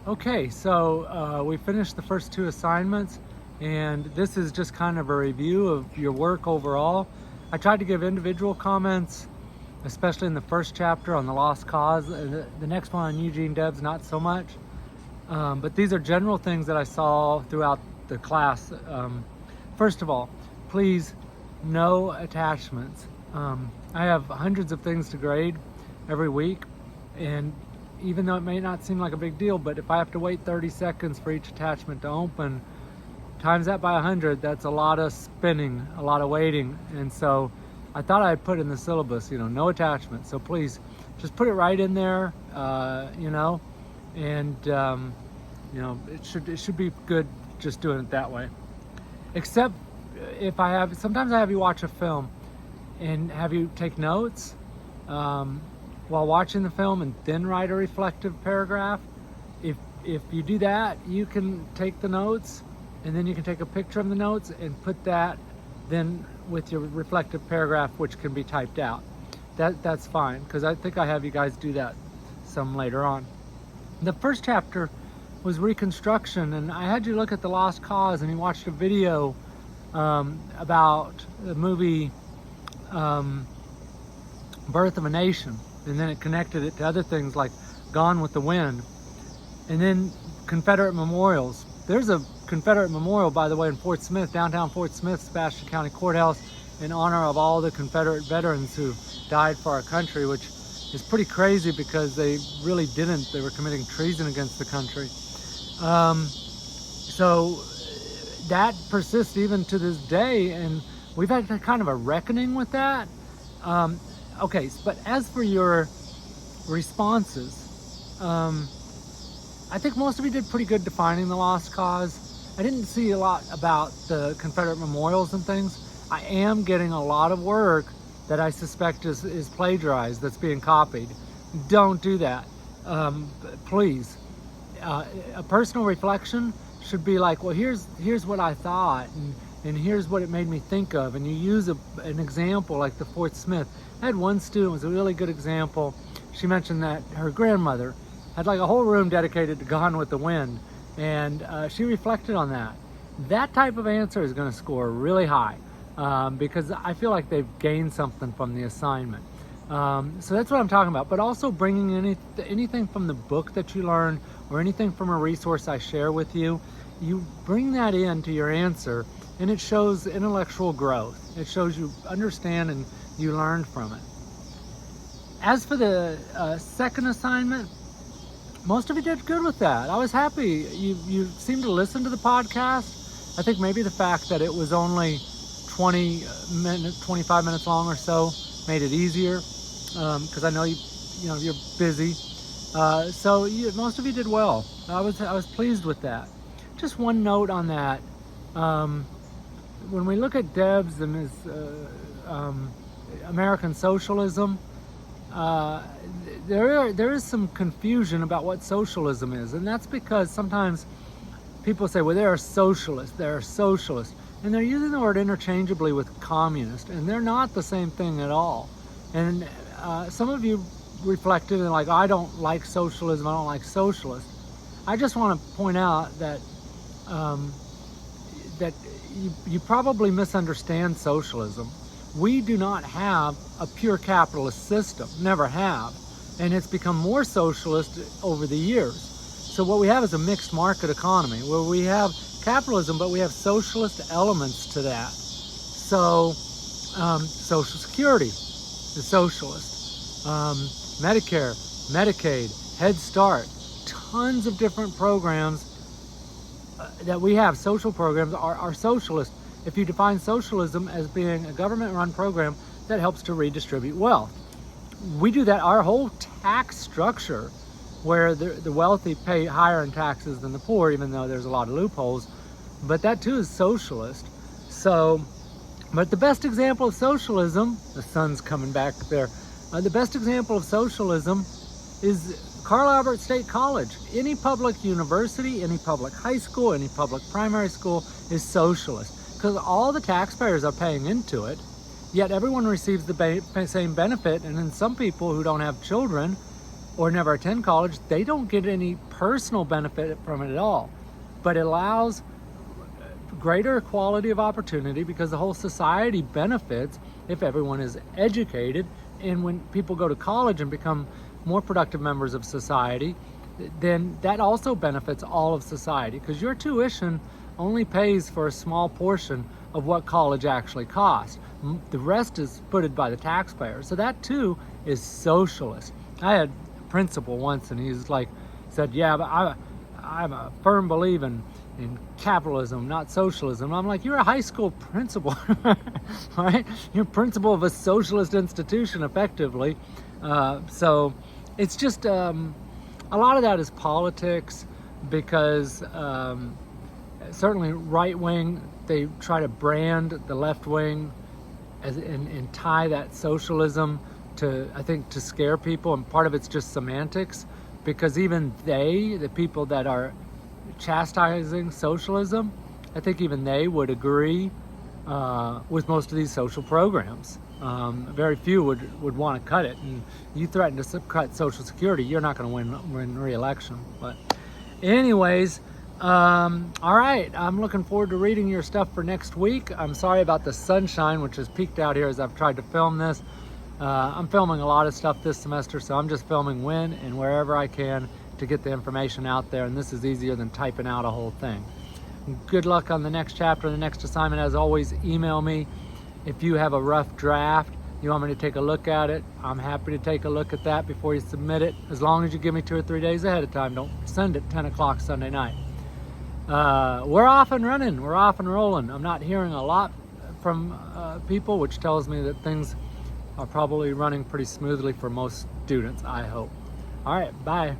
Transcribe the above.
Okay, so we finished the first two assignments, and this is just kind of a review of your work overall. I tried to give individual comments, especially in the first chapter on the lost cause. The next one on Eugene Debs, not so much. But these are general things that I saw throughout the class. First of all, please, no attachments. I have hundreds of things to grade every week, and even though it may not seem like a big deal, but if I have to wait 30 seconds for each attachment to open, times that by 100, that's a lot of spinning, a lot of waiting. And so I thought I'd put in the syllabus, no attachment. So please just put it right in there, and it should be good just doing it that way. Except if sometimes I have you watch a film and have you take notes while watching the film and then write a reflective paragraph. If you do that, you can take the notes and then you can take a picture of the notes and put that then with your reflective paragraph, which can be typed out. That's fine, because I think I have you guys do that some later on. The first chapter was reconstruction, and I had you look at the lost cause, and you watched a video about the movie Birth of a Nation, and then it connected it to other things like Gone with the Wind, and then Confederate memorials. There's a Confederate memorial, by the way, in Fort Smith, downtown Fort Smith, Sebastian County Courthouse, in honor of all the Confederate veterans who died for our country, which is pretty crazy because they really didn't. They were committing treason against the country. So that persists even to this day, and we've had kind of a reckoning with that. Okay, but as for your responses, I think most of you did pretty good defining the lost cause. I didn't see a lot about the Confederate memorials and things. I am getting a lot of work that I suspect is plagiarized, that's being copied. Don't do that, please. A personal reflection should be like, well, here's what I thought, and here's what it made me think of, and you use an example like the Fort Smith. I had one student, was a really good example. She mentioned that her grandmother had like a whole room dedicated to Gone with the Wind, and she reflected on that. That type of answer is going to score really high because I feel like they've gained something from the assignment. So that's what I'm talking about, but also bringing anything from the book that you learned or anything from a resource I share with you, you bring that into your answer, and it shows intellectual growth. It shows you understand and you learned from it. As for the second assignment, most of you did good with that. I was happy. You seemed to listen to the podcast. I think maybe the fact that it was only 25 minutes long or so made it easier, because I know you're busy. So most of you did well. I was pleased with that. Just one note on that. When we look at Debs and his American socialism, there is some confusion about what socialism is, and that's because sometimes people say, well, they're socialists, and they're using the word interchangeably with communist, and they're not the same thing at all. And some of you reflected and like, I don't like socialism, I don't like socialists. I just want to point out that that you probably misunderstand socialism. We do not have a pure capitalist system, never have, and it's become more socialist over the years. So what we have is a mixed market economy where we have capitalism, but we have socialist elements to that. So Social Security is socialist, Medicare, Medicaid, Head Start, tons of different programs that we have, social programs, are socialist. If you define socialism as being a government-run program that helps to redistribute wealth. We do that. Our whole tax structure, where the wealthy pay higher in taxes than the poor, even though there's a lot of loopholes, but that too is socialist. So, but the best example of socialism, the sun's coming back there, the best example of socialism is Carl Albert State College. Any public university, any public high school, any public primary school is socialist, because all the taxpayers are paying into it, yet everyone receives the same benefit. And then some people who don't have children or never attend college, they don't get any personal benefit from it at all. But it allows greater equality of opportunity because the whole society benefits if everyone is educated. And when people go to college and become more productive members of society, then that also benefits all of society, because your tuition only pays for a small portion of what college actually costs. The rest is footed by the taxpayer. So that too is socialist. I had a principal once, and he's like, said, yeah, but I'm a firm believer in capitalism, not socialism. I'm like, you're a high school principal, right? You're principal of a socialist institution, effectively. So it's just a lot of that is politics, because certainly right wing, they try to brand the left wing and tie that socialism to, I think, to scare people, and part of it's just semantics, because even the people that are chastising socialism, I think even they would agree with most of these social programs. Very few would want to cut it, and you threaten to cut Social Security, you're not going to win re-election. But anyways, all right, I'm looking forward to reading your stuff for next week. I'm sorry about the sunshine, which has peaked out here as I've tried to film this. I'm filming a lot of stuff this semester, so I'm just filming when and wherever I can to get the information out there, and this is easier than typing out a whole thing. Good luck on the next chapter, the next assignment. As always, email me if you have a rough draft, you want me to take a look at it. I'm happy to take a look at that before you submit it, as long as you give me 2 or 3 days ahead of time. Don't send it 10 o'clock Sunday night. We're off and running. We're off and rolling. I'm not hearing a lot from people, which tells me that things are probably running pretty smoothly for most students, I hope. All right, bye.